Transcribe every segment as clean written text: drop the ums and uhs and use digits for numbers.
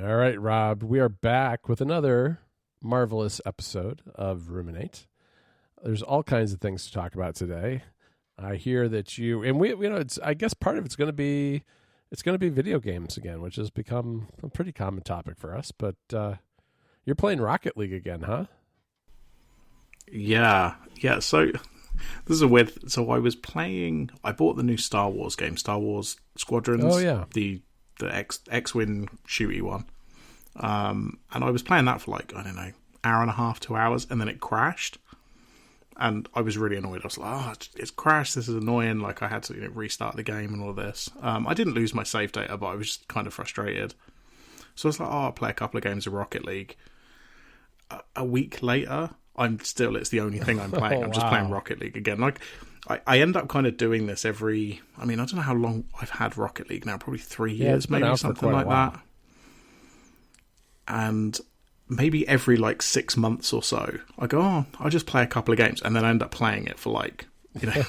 All right, Rob, we are back with another marvelous episode of Ruminate. There's all kinds of things to talk about today. I hear that it's, I guess part of it's going to be video games again, which has become a pretty common topic for us. But you're playing Rocket League again, huh? Yeah. So this is a weird. So I bought the new Star Wars game, Star Wars Squadrons. Oh yeah, the X-Wing shooty one. And I was playing that for like, I don't know, hour and a half, 2 hours, and then it crashed. And I was really annoyed. I was like, oh, it's crashed. This is annoying. Like, I had to restart the game and all this. I didn't lose my save data, but I was just kind of frustrated. So I was like, oh, I'll play a couple of games of Rocket League. A week later, it's the only thing I'm playing. I'm just playing Rocket League again. Like, I end up kind of doing this I don't know how long I've had Rocket League now. Probably 3 years, maybe, something like that. And maybe every 6 months or so, I go, oh, I'll just play a couple of games, and then I end up playing it for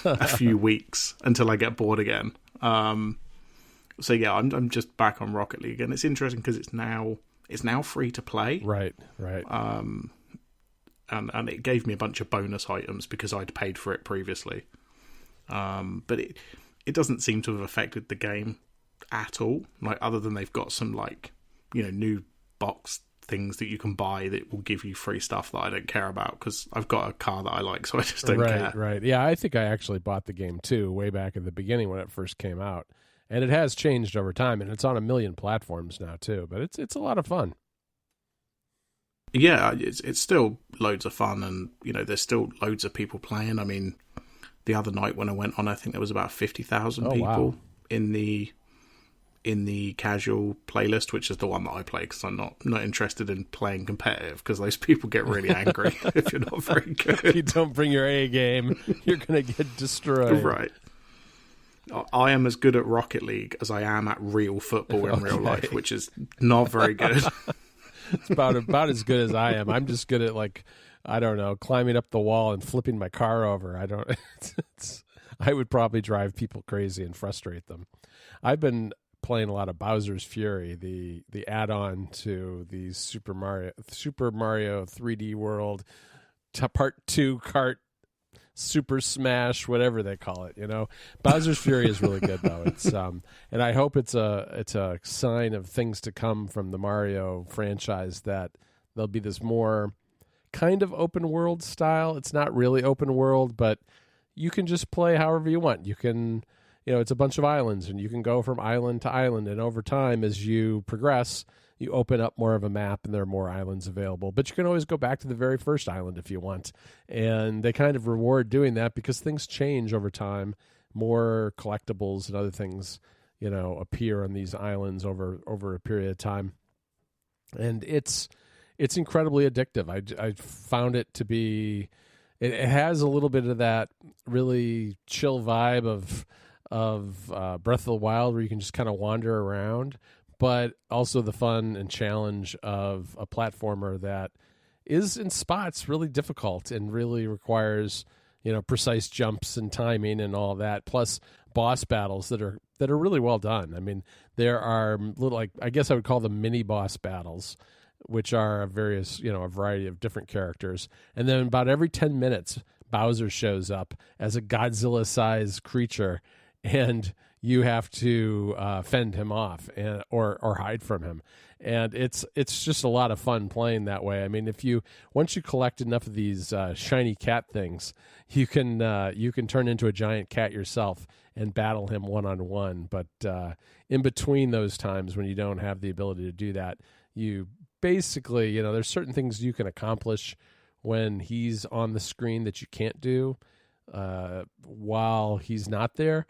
a few weeks until I get bored again. So yeah, I'm just back on Rocket League, and it's interesting because it's now free to play. Right. And it gave me a bunch of bonus items because I'd paid for it previously. But it doesn't seem to have affected the game at all. Other than they've got some new box things that you can buy that will give you free stuff that I don't care about because I've got a car that I like, so I just don't care. Right. Yeah, I think I actually bought the game too way back at the beginning when it first came out, and it has changed over time, and it's on a million platforms now too. But it's a lot of fun. Yeah, it's still loads of fun, and there's still loads of people playing. I mean, the other night when I went on, I think there was about 50,000 people in the casual playlist, which is the one that I play because I'm not interested in playing competitive because those people get really angry if you're not very good. If you don't bring your A game, you're going to get destroyed. Right. I am as good at Rocket League as I am at real football in real life, which is not very good. It's about as good as I am. I'm just good at I don't know, climbing up the wall and flipping my car over. I would probably drive people crazy and frustrate them. I've been playing a lot of Bowser's Fury, the add-on to the Super Mario 3D World Part 2 Kart Super Smash, whatever they call it. Bowser's Fury is really good though. It's and I hope it's a sign of things to come from the Mario franchise, that there'll be this more kind of open world style. It's not really open world, but you can just play however you want. You can, it's a bunch of islands, and you can go from island to island, and over time as you progress, you open up more of a map and there are more islands available. But you can always go back to the very first island if you want. And they kind of reward doing that because things change over time. More collectibles and other things, appear on these islands over a period of time. And it's incredibly addictive. I found it to be, it has a little bit of that really chill vibe of Breath of the Wild, where you can just kind of wander around, but also the fun and challenge of a platformer that is in spots really difficult and really requires, precise jumps and timing and all that, plus boss battles that are really well done. I mean, there are little, I guess I would call them mini boss battles, which are various, a variety of different characters. And then about every 10 minutes, Bowser shows up as a Godzilla-sized creature, and you have to fend him off or hide from him. And it's just a lot of fun playing that way. I mean, once you collect enough of these shiny cat things, you can turn into a giant cat yourself and battle him one-on-one. But in between those times when you don't have the ability to do that, you basically, there's certain things you can accomplish when he's on the screen that you can't do while he's not there.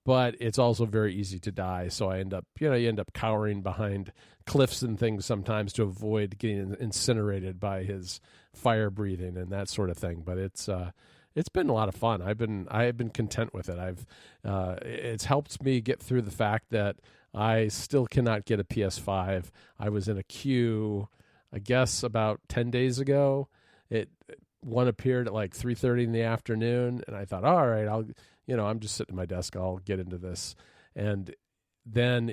But it's also very easy to die. So you end up cowering behind cliffs and things sometimes to avoid getting incinerated by his fire breathing and that sort of thing. But it's been a lot of fun. I've been content with it. It's helped me get through the fact that I still cannot get a PS5. I was in a queue, I guess, about 10 days ago. One appeared at 3:30 in the afternoon, and I thought, all right, I'm just sitting at my desk. I'll get into this. And then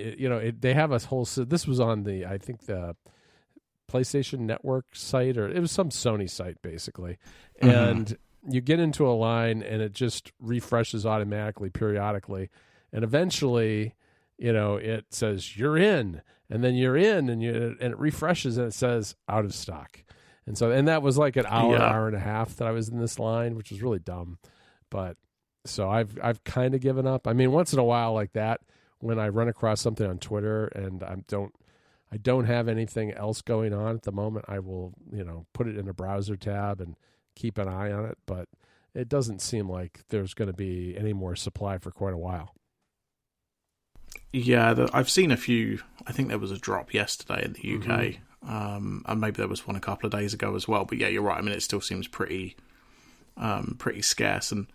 they have a whole. So this was on I think the PlayStation Network site, or it was some Sony site basically, and you get into a line and it just refreshes automatically periodically, and eventually, it says you're in, and then you're in, and it refreshes and it says out of stock. And that was like an hour and a half that I was in this line, which was really dumb. But so I've kind of given up. I mean, once in a while like that, when I run across something on Twitter and I don't have anything else going on at the moment, I will, put it in a browser tab and keep an eye on it. But it doesn't seem like there's going to be any more supply for quite a while. Yeah, I've seen a few. I think there was a drop yesterday in the UK. And maybe there was one a couple of days ago as well. But yeah, you're right. I mean, it still seems pretty scarce. And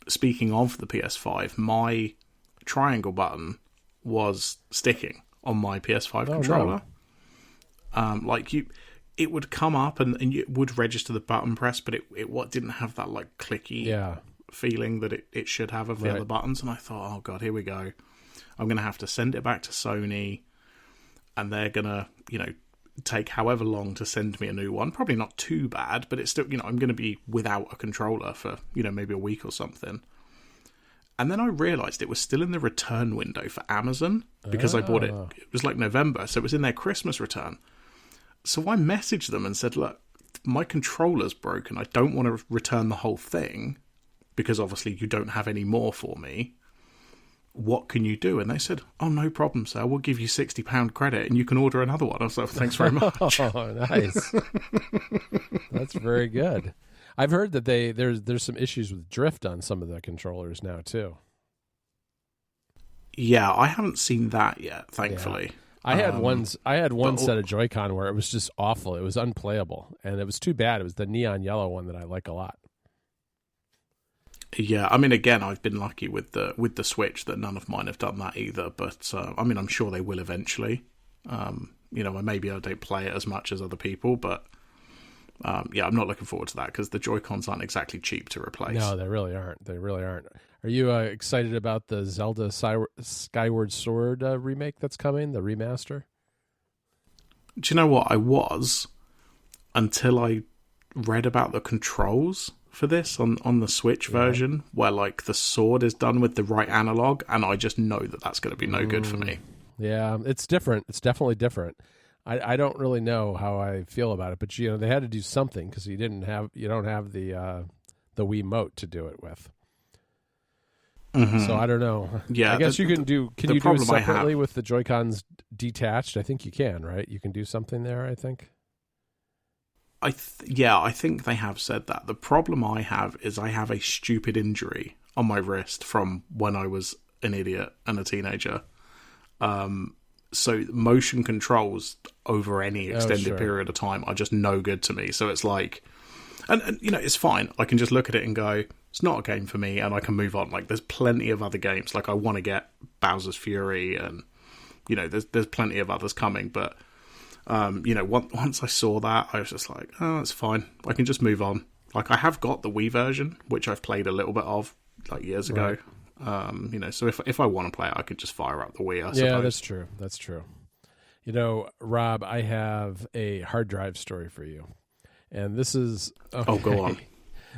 speaking of the PS5, my triangle button was sticking on my PS5 controller. No. It would come up and it would register the button press, but it didn't have that like clicky feeling that it should have of the other buttons. And I thought, oh god, here we go. I'm going to have to send it back to Sony, and they're going to, take however long to send me a new one. Probably not too bad, but it's still, I'm going to be without a controller for, maybe a week or something. And then I realised it was still in the return window for Amazon because I bought it. It was like November, so it was in their Christmas return. So I messaged them and said, look, my controller's broken. I don't want to return the whole thing because obviously you don't have any more for me. What can you do? And they said, oh, no problem, sir. We'll give you £60 credit and you can order another one. I was like, thanks very much. Oh, nice. That's very good. I've heard that there's some issues with drift on some of the controllers now, too. Yeah, I haven't seen that yet, thankfully. Yeah. I had one set of Joy-Con where it was just awful. It was unplayable, and it was too bad. It was the neon yellow one that I like a lot. Yeah, I mean, again, I've been lucky with the Switch that none of mine have done that either. But I mean, I'm sure they will eventually. Maybe I don't play it as much as other people, but yeah, I'm not looking forward to that because the Joy-Cons aren't exactly cheap to replace. No, they really aren't. Are you excited about the Zelda Skyward Sword remake that's coming, the remaster? Do you know what? I was, until I read about the controls for this on the Switch version, where like the sword is done with the right analog, and I just know that that's going to be no good for me. Yeah, it's different. It's definitely different. I don't really know how I feel about it, but they had to do something because you don't have the Wiimote to do it with. Mm-hmm. So I don't know. Yeah, I guess you can do. Can you do it separately with the Joy-Cons detached? I think you can, right? You can do something there, I think. I think they have said that. The problem I have is I have a stupid injury on my wrist from when I was an idiot and a teenager. So motion controls over any extended period of time are just no good to me. So it's like, and it's fine. I can just look at it and go, it's not a game for me, and I can move on. Like, there's plenty of other games. Like, I want to get Bowser's Fury, and there's plenty of others coming. But once I saw that, I was just like, oh, it's fine. I can just move on. Like, I have got the Wii version, which I've played a little bit of like years ago. So if I want to play it, I could just fire up the Wii, I suppose. Yeah, that's true. Rob, I have a hard drive story for you. And this is... Okay. Oh, go on.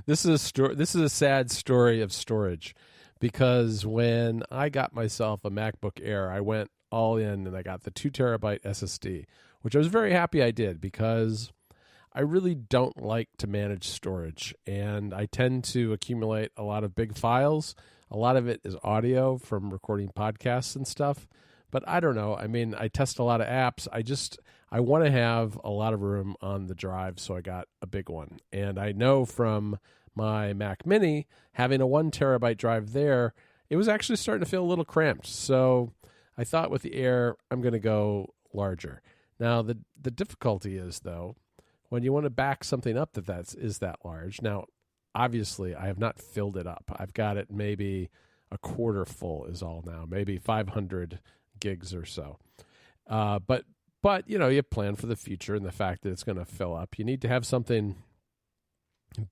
This is a sad story of storage, because when I got myself a MacBook Air, I went all in and I got the 2 terabyte SSD, which I was very happy I did because I really don't like to manage storage, and I tend to accumulate a lot of big files. A lot of it is audio from recording podcasts and stuff, but I don't know. I mean, I test a lot of apps. I want to have a lot of room on the drive, so I got a big one. And I know from my Mac Mini, having a 1 terabyte drive there, it was actually starting to feel a little cramped. So I thought with the Air, I'm going to go larger. Now, the difficulty is, though, when you want to back something up is that large. Now, obviously, I have not filled it up. I've got it maybe a quarter full is all now, maybe 500 gigs or so. But you plan for the future and the fact that it's going to fill up. You need to have something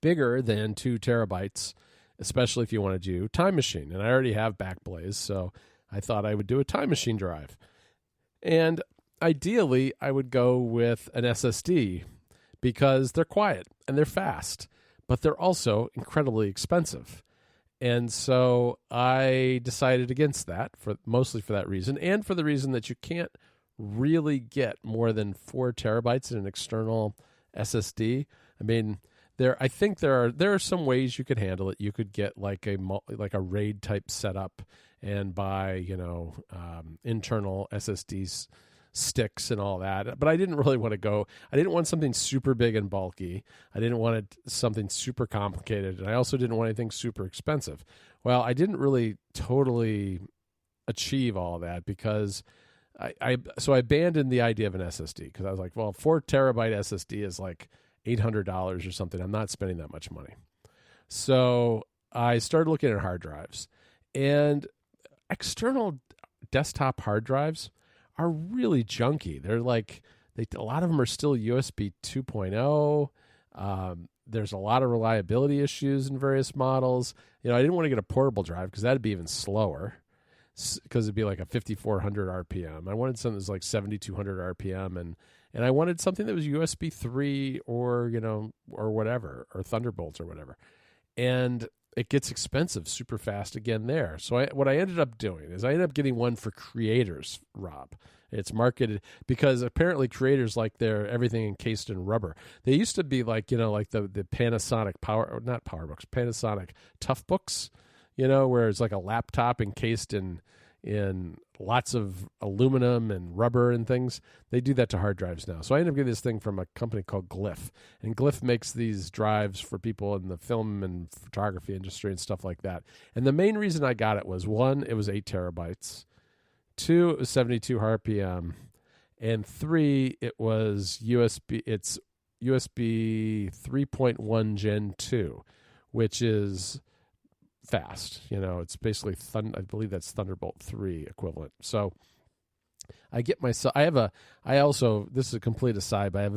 bigger than 2 terabytes, especially if you want to do Time Machine. And I already have Backblaze, so I thought I would do a Time Machine drive. And ideally, I would go with an SSD because they're quiet and they're fast, but they're also incredibly expensive. And so I decided against that, mostly for that reason, and for the reason that you can't really get more than 4 terabytes in an external SSD. I mean, I think there are some ways you could handle it. You could get like a RAID type setup and buy internal SSDs sticks and all that, but I didn't really want to go. I didn't want something super big and bulky. I didn't want something super complicated, and I also didn't want anything super expensive. Well, I didn't really totally achieve all of that because I abandoned the idea of an SSD because I was like, well, 4 terabyte SSD is like $800 or something. I'm not spending that much money. So I started looking at hard drives, and external desktop hard drives are really junky. They're like, a lot of them are still USB 2.0. There's a lot of reliability issues in various models. I didn't want to get a portable drive because that'd be even slower because it'd be like a 5,400 RPM. I wanted something that was like 7,200 RPM, and I wanted something that was USB 3 or whatever, or Thunderbolt or whatever. And it gets expensive super fast again there. So what I ended up doing is I ended up getting one for creators, Rob. It's marketed because apparently creators like their everything encased in rubber. They used to be like, like the Panasonic Panasonic Toughbooks, where it's like a laptop encased in lots of aluminum and rubber and things. They do that to hard drives now. So I ended up getting this thing from a company called Glyph. And Glyph makes these drives for people in the film and photography industry and stuff like that. And the main reason I got it was, 1, it was 8 terabytes. 2, it was 72 RPM. And 3, it was USB. It's USB 3.1 Gen 2, which is fast. It's basically I believe that's Thunderbolt 3 equivalent. So I get myself. This is a complete aside, but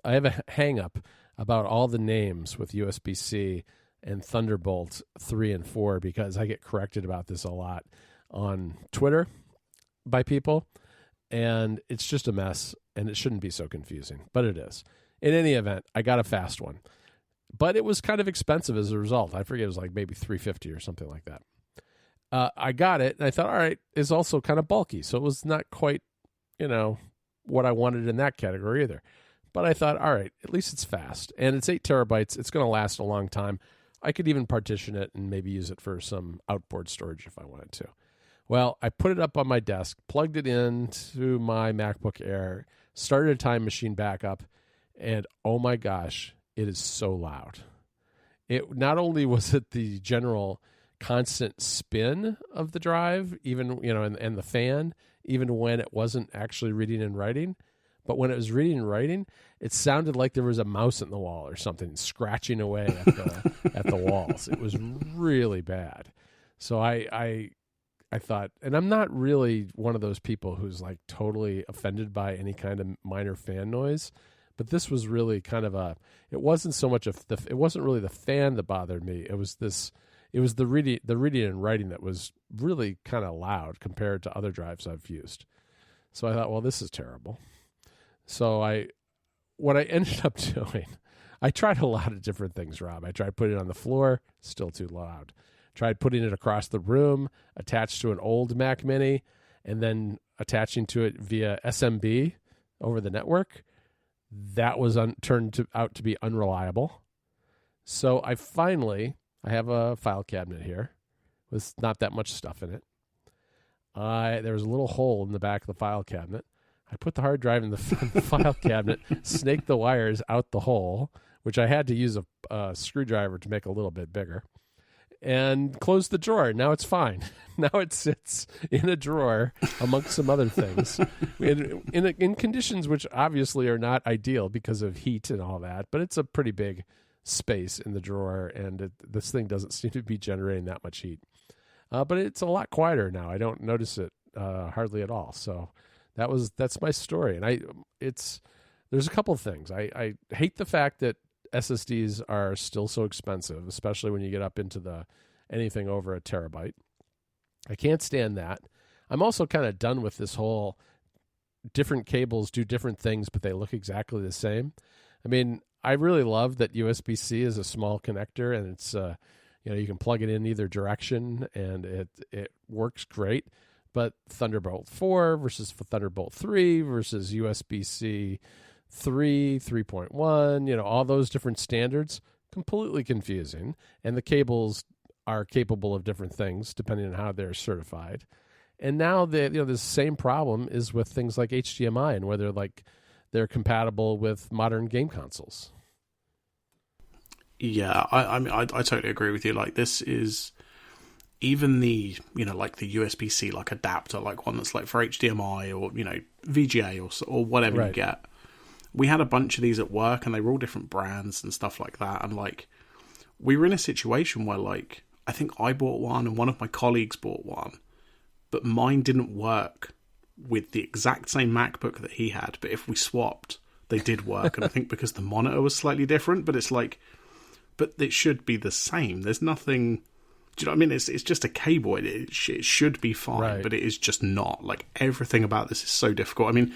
I have a hang up about all the names with USB-C and Thunderbolt 3 and 4 because I get corrected about this a lot on Twitter by people, and it's just a mess, and it shouldn't be so confusing, but it is. In any event, I got a fast one. But it was kind of expensive as a result. I forget, it was like maybe $350 or something like that. I got it, and I thought, all right, it's also kind of bulky. So it was not quite, what I wanted in that category either. But I thought, all right, at least it's fast. And it's 8 terabytes. It's going to last a long time. I could even partition it and maybe use it for some outboard storage if I wanted to. Well, I put it up on my desk, plugged it into my MacBook Air, started a Time Machine backup, and oh my gosh, it is so loud. It not only was it the general constant spin of the drive, even and the fan, even when it wasn't actually reading and writing, but when it was reading and writing, it sounded like there was a mouse in the wall or something scratching away at the walls. It was really bad. So I thought, and I'm not really one of those people who's like totally offended by any kind of minor fan noise. But this was really kind of it wasn't so much it wasn't really the fan that bothered me. It was the reading and writing that was really kind of loud compared to other drives I've used. So I thought, well, this is terrible. So what I ended up doing, I tried a lot of different things, Rob. I tried putting it on the floor, still too loud. Tried putting it across the room, attached to an old Mac Mini, and then attaching to it via SMB over the network. That was turned out to be unreliable. So I have a file cabinet here with not that much stuff in it. There was a little hole in the back of the file cabinet. I put the hard drive in the file cabinet, snaked the wires out the hole, which I had to use a screwdriver to make a little bit bigger, and closed the drawer. Now it's fine. Now it sits in a drawer amongst some other things in conditions which obviously are not ideal because of heat and all that, but it's a pretty big space in the drawer, and this thing doesn't seem to be generating that much heat. But it's a lot quieter now. I don't notice it hardly at all. So that's my story. And there's a couple of things. I hate the fact that SSDs are still so expensive, especially when you get up into anything over a terabyte. I can't stand that. I'm also kind of done with this whole different cables do different things, but they look exactly the same. I mean, I really love that USB-C is a small connector, and it's you can plug it in either direction, and it works great. But Thunderbolt 4 versus Thunderbolt 3 versus USB-C 3, 3.1, all those different standards, completely confusing. And the cables are capable of different things depending on how they're certified. And now the same problem is with things like HDMI and whether they're compatible with modern game consoles. Yeah, I mean, I totally agree with you. Like, this is even the the USB-C adapter, one that's for HDMI or VGA or whatever you get. We had a bunch of these at work, and they were all different brands and stuff like that. And we were in a situation where I think I bought one and one of my colleagues bought one, but mine didn't work with the exact same MacBook that he had. But if we swapped, they did work. And I think because the monitor was slightly different, but it's but it should be the same. There's nothing. Do you know what I mean? It's just a cable. It should be fine, but it is just not. Everything about this is so difficult. I mean,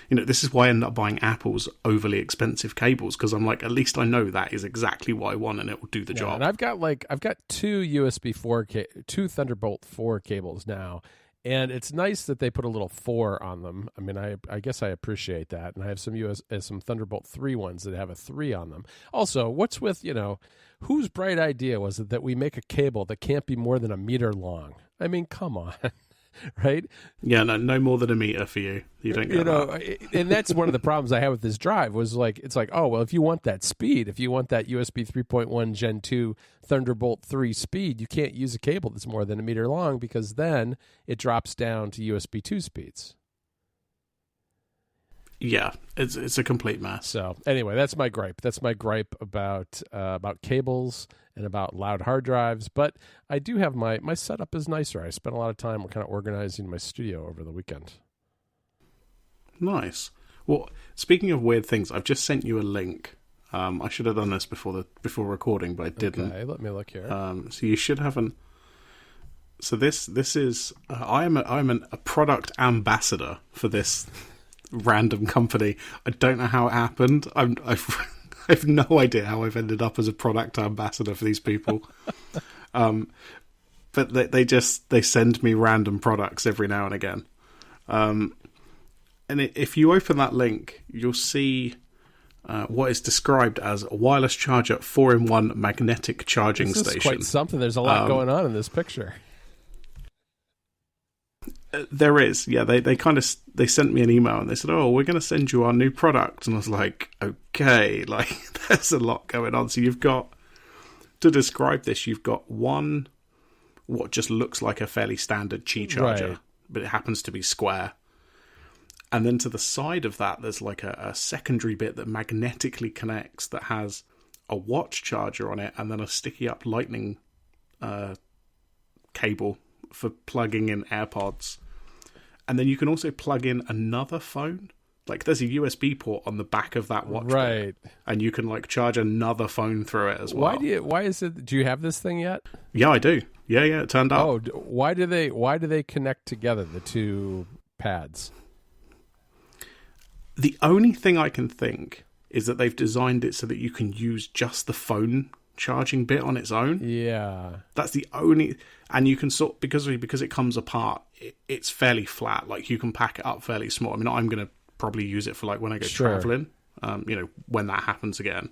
this is why I end up buying Apple's overly expensive cables, because I'm at least I know that is exactly what I want, and it will do the job. And I've got two USB 4 two Thunderbolt 4 cables now, and it's nice that they put a little 4 on them. I mean, I guess I appreciate that, and I have some Thunderbolt 3 ones that have a 3 on them. Also, what's with whose bright idea was it that we make a cable that can't be more than a meter long? I mean, come on. Right? Yeah, no more than a meter for you. You don't get that. And that's one of the problems I had with this drive was oh, well, if you want that speed, if you want that USB 3.1 Gen 2 Thunderbolt 3 speed, you can't use a cable that's more than a meter long, because then it drops down to USB 2 speeds. Yeah, it's a complete mess. So anyway, that's my gripe. That's my gripe about cables and about loud hard drives. But I do have my setup is nicer. I spent a lot of time kind of organizing my studio over the weekend. Nice. Well, speaking of weird things, I've just sent you a link. I should have done this before recording, but I didn't. Okay, let me look here. So you should have an. So this is I'm a product ambassador for this random company. I don't know how it happened. I have no idea how I've ended up as a product ambassador for these people. But they send me random products every now and again. And if you open that link, you'll see what is described as a wireless charger 4-in-1 magnetic charging station. This is quite something. There's a lot going on in this picture. There is, yeah. They sent me an email and they said, "Oh, we're going to send you our new product." And I was like, "Okay, there's a lot going on." So you've got, to describe this, you've got one what just looks like a fairly standard Qi charger, but it happens to be square. And then to the side of that, there's a secondary bit that magnetically connects that has a watch charger on it, and then a sticky up lightning cable for plugging in AirPods. And then you can also plug in another phone. There's a USB port on the back of that watch, right? Bit, and you can charge another phone through it as well. Why is it? Do you have this thing yet? Yeah, I do. Yeah, it turned up. Oh, why do they connect together, the two pads? The only thing I can think is that they've designed it so that you can use just the phone charging bit on its own. Yeah, that's the only. And you can because it comes apart, it's fairly flat. You can pack it up fairly small. I mean, I'm going to probably use it for when I go traveling. When that happens again.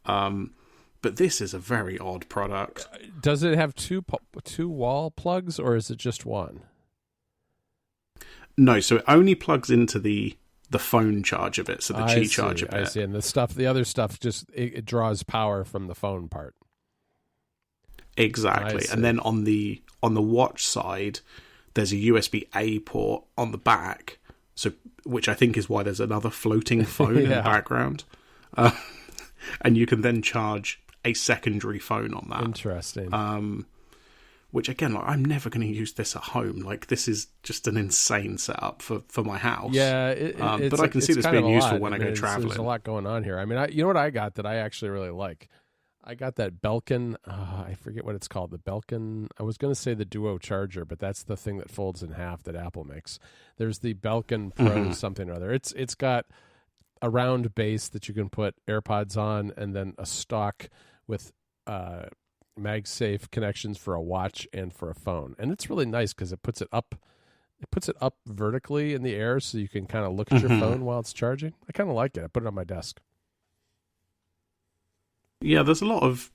But this is a very odd product. Does it have two wall plugs, or is it just one? No, so it only plugs into the phone charger bit, so the Qi charger bit. I see, and the other stuff just it draws power from the phone part. Exactly, and then on the watch side, there's a USB-A port on the back, so which I think is why there's another floating phone in the background, and you can then charge a secondary phone on that. Interesting. Which again, I'm never going to use this at home. This is just an insane setup for my house. Yeah, but I can see this being useful when I go traveling. There's a lot going on here. I mean, you know what I got that I actually really like? I got that Belkin. I forget what it's called. The Belkin. I was going to say the Duo charger, but that's the thing that folds in half that Apple makes. There's the Belkin Pro something or other. It's got a round base that you can put AirPods on, and then a stock with MagSafe connections for a watch and for a phone. And it's really nice because it puts it up. It puts it up vertically in the air, so you can kind of look at your phone while it's charging. I kind of like it. I put it on my desk. Yeah, there's a lot of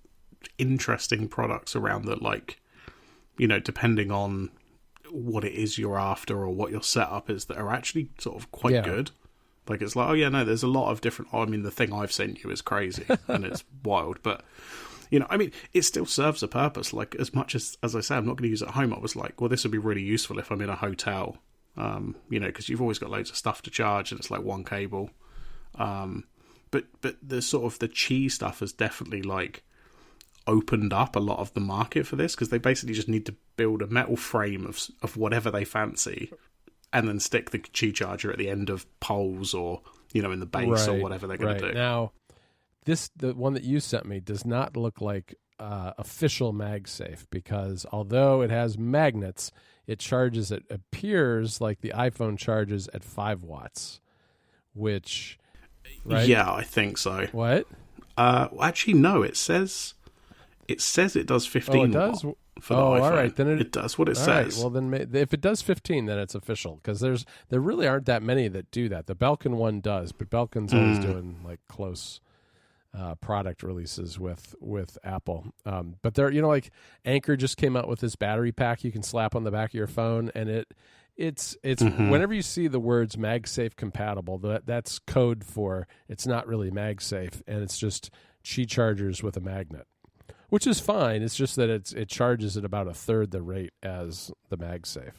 interesting products around that, like, you know, depending on what it is you're after or what your setup is, that are actually sort of quite good. Like, it's like, oh yeah, no, there's a lot of different. I mean, the thing I've sent you is crazy and it's wild, but you know, I mean, it still serves a purpose. Like, as much as I say, I'm not going to use it at home. I was like, well, this would be really useful if I'm in a hotel, you know, because you've always got loads of stuff to charge and it's like one cable. But the sort of the Qi stuff has definitely like opened up a lot of the market for this, because they basically just need to build a metal frame of whatever they fancy, and then stick the Qi charger at the end of poles or, you know, in the base or whatever they're going to do. Now, the one that you sent me does not look like official MagSafe, because although it has magnets, it appears like the iPhone charges at 5 watts, which, right? Yeah, I think so. What? Actually, no. It says it does 15. Oh, it does. For the iPhone. All right. Then it does what it says. Right. Well, then if it does 15, then it's official, because there really aren't that many that do that. The Belkin one does, but Belkin's always doing like close product releases with Apple. But they're, you know, like Anker just came out with this battery pack you can slap on the back of your phone, and it's whenever you see the words MagSafe compatible, that's code for it's not really MagSafe, and it's just Qi chargers with a magnet, which is fine. It's just that it charges at about a third the rate as the MagSafe.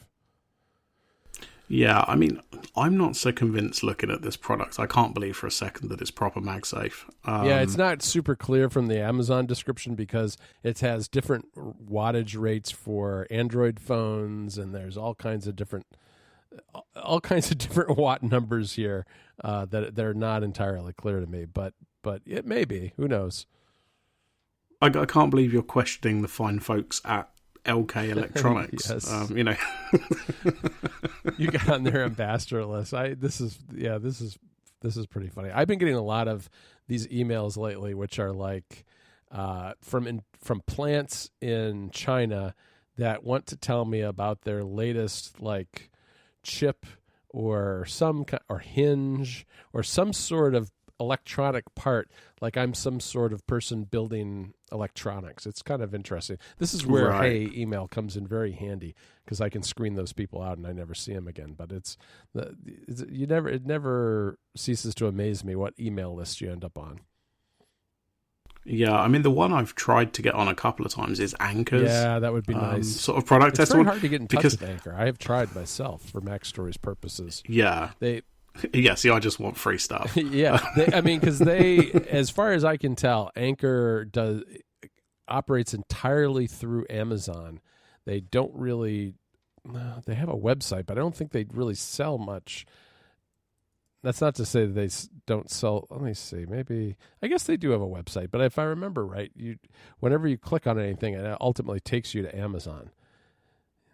Yeah, I mean, I'm not so convinced looking at this product. I can't believe for a second that it's proper MagSafe. Yeah, it's not super clear from the Amazon description, because it has different wattage rates for Android phones, and there's all kinds of different watt numbers here that they're not entirely clear to me. But it may be. Who knows? I can't believe you're questioning the fine folks at LK Electronics. Yes. You know, you got on their ambassador list. This is pretty funny. I've been getting a lot of these emails lately, which are like from plants in China that want to tell me about their latest like chip or hinge or some sort of electronic part, like I'm some sort of person building electronics. It's kind of interesting. This is where Hey email comes in very handy, because I can screen those people out and I never see them again. But it never ceases to amaze me what email list you end up on. Yeah, I mean, the one I've tried to get on a couple of times is Anker's. Yeah, that would be nice. Sort of product. It's very hard to get in touch with Anker. I have tried myself for Mac Stories purposes. Yeah. Yeah, see, I just want free stuff. Yeah, because they, as far as I can tell, Anker operates entirely through Amazon. They don't really, they have a website, but I don't think they really sell much. That's not to say that they don't sell. Let me see. Maybe, I guess they do have a website, but if I remember right, whenever you click on anything, it ultimately takes you to Amazon.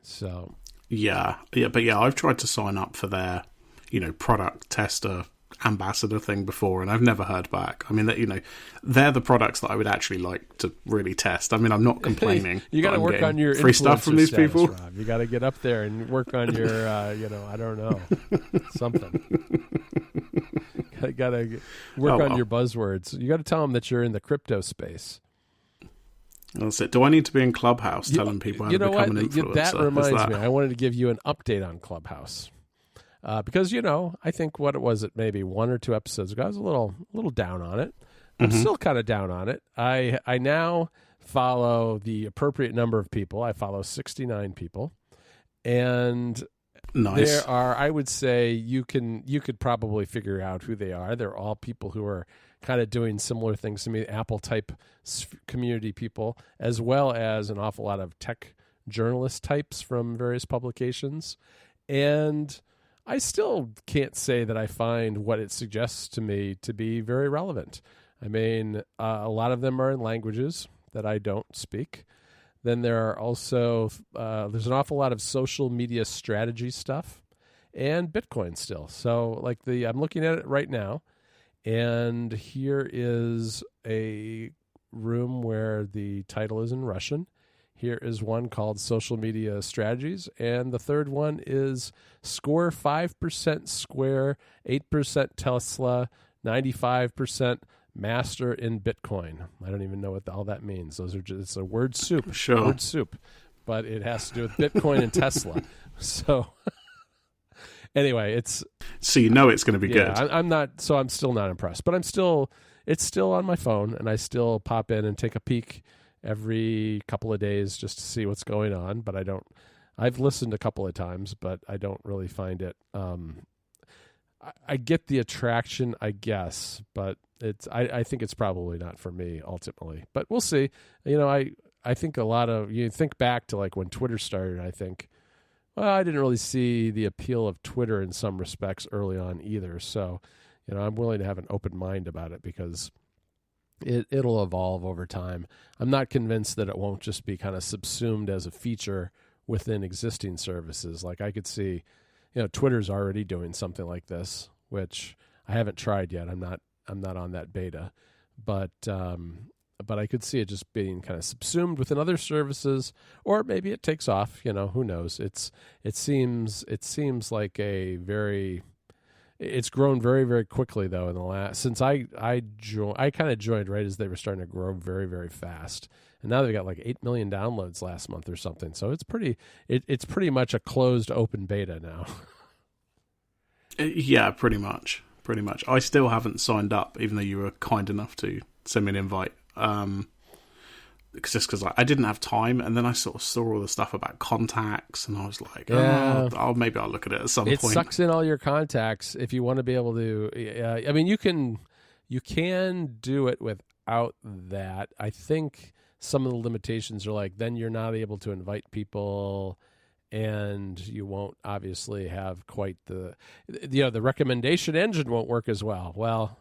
So. Yeah, I've tried to sign up for their, you know, product tester ambassador thing before, and I've never heard back. I mean, they're the products that I would actually like to really test. I mean, I'm not complaining. You got to work on your free stuff from these status, people. Rob. You got to get up there and work on your, I don't know, something. Got to work on your buzzwords. You got to tell them that you're in the crypto space. That's it. Do I need to be in Clubhouse telling people how to become an influencer? That reminds me. I wanted to give you an update on Clubhouse. Because, I think maybe 1 or 2 episodes ago, I was a little down on it. I'm still kind of down on it. I now follow the appropriate number of people. I follow 69 people. And nice. There are, I would say, you could probably figure out who they are. They're all people who are kind of doing similar things to me, Apple-type community people, as well as an awful lot of tech journalist types from various publications. And I still can't say that I find what it suggests to me to be very relevant. I mean, a lot of them are in languages that I don't speak. Then there are also there's an awful lot of social media strategy stuff and Bitcoin still. So like I'm looking at it right now, and here is a room where the title is in Russian. Here is one called Social Media Strategies, and the third one is Score 5% Square, 8% Tesla, 95% Master in Bitcoin. I don't even know what all that means. It's a word soup. Sure. Word soup. But it has to do with Bitcoin and Tesla. So anyway, so you know it's going to be good. I'm still not impressed. But it's still on my phone, and I still pop in and take a peek every couple of days just to see what's going on. But I've listened a couple of times, but I don't really find it. I get the attraction, I guess, but I think it's probably not for me ultimately. But we'll see. I think you think back to like when Twitter started, I think, well, I didn't really see the appeal of Twitter in some respects early on either. So, I'm willing to have an open mind about it because it'll evolve over time. I'm not convinced that it won't just be kind of subsumed as a feature within existing services. Like I could see, Twitter's already doing something like this, which I haven't tried yet. I'm not on that beta, but I could see it just being kind of subsumed within other services, or maybe it takes off. Who knows? It seems like it's grown very, very quickly though in the last since I kind of joined right as they were starting to grow very, very fast, and now they've got like 8 million downloads last month or something. So it's pretty much a closed open beta now. Yeah, pretty much. I still haven't signed up, even though you were kind enough to send me an invite. Because I didn't have time, and then I sort of saw all the stuff about contacts, and I was like, maybe I'll look at it at some point. It sucks in all your contacts if you want to be able to. I mean, you can do it without that. I think some of the limitations are like then you're not able to invite people, and you won't obviously have quite the recommendation engine won't work as well. Well,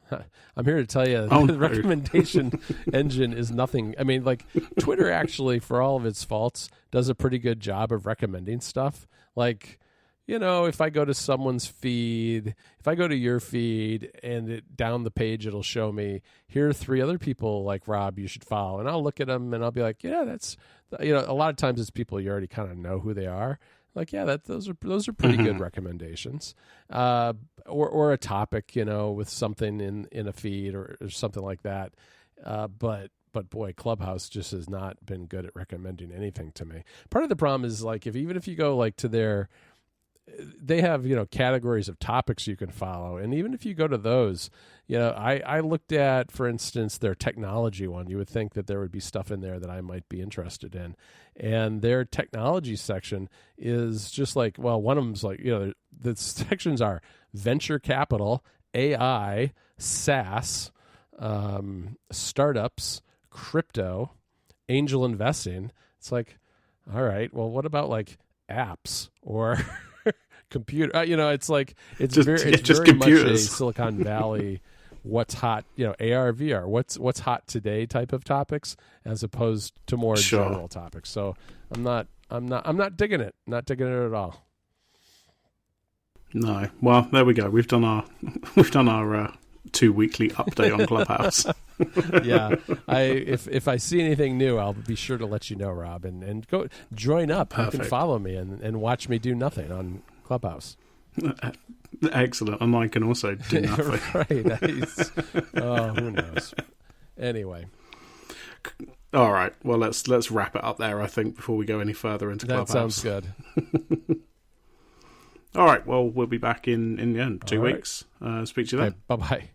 I'm here to tell you the recommendation engine is nothing. I mean, like Twitter actually, for all of its faults, does a pretty good job of recommending stuff. Like, if I go to someone's feed, if I go to your feed and down the page, it'll show me, here are 3 other people like Rob you should follow. And I'll look at them and I'll be like, yeah, that's, a lot of times it's people you already kind of know who they are. Like, yeah, those are pretty good recommendations. Or a topic, with something in a feed or something like that. But boy, Clubhouse just has not been good at recommending anything to me. Part of the problem is like, even if you go like to they have, categories of topics you can follow. And even if you go to those, I looked at, for instance, their technology one. You would think that there would be stuff in there that I might be interested in. And their technology section is just like, well, one of them's like, the sections are venture capital, AI, SaaS, startups, crypto, angel investing. It's like, all right, well, what about like apps or computer? It's like it's very much a Silicon Valley what's hot, AR, VR, what's hot today type of topics, as opposed to more general topics. So I'm not digging it. Not digging it at all. No. Well, there we go. We've done our 2 weekly update on Clubhouse. Yeah. If I see anything new, I'll be sure to let you know, Rob, and go join up. Perfect. You can follow me and watch me do nothing on Clubhouse. Excellent. And I can also do nothing. Right. Who knows? Anyway. All right. Well, let's wrap it up there, I think, before we go any further into Clubhouse. That sounds good. All right. Well, we'll be back in 2 weeks. Speak to you then. Okay, bye-bye.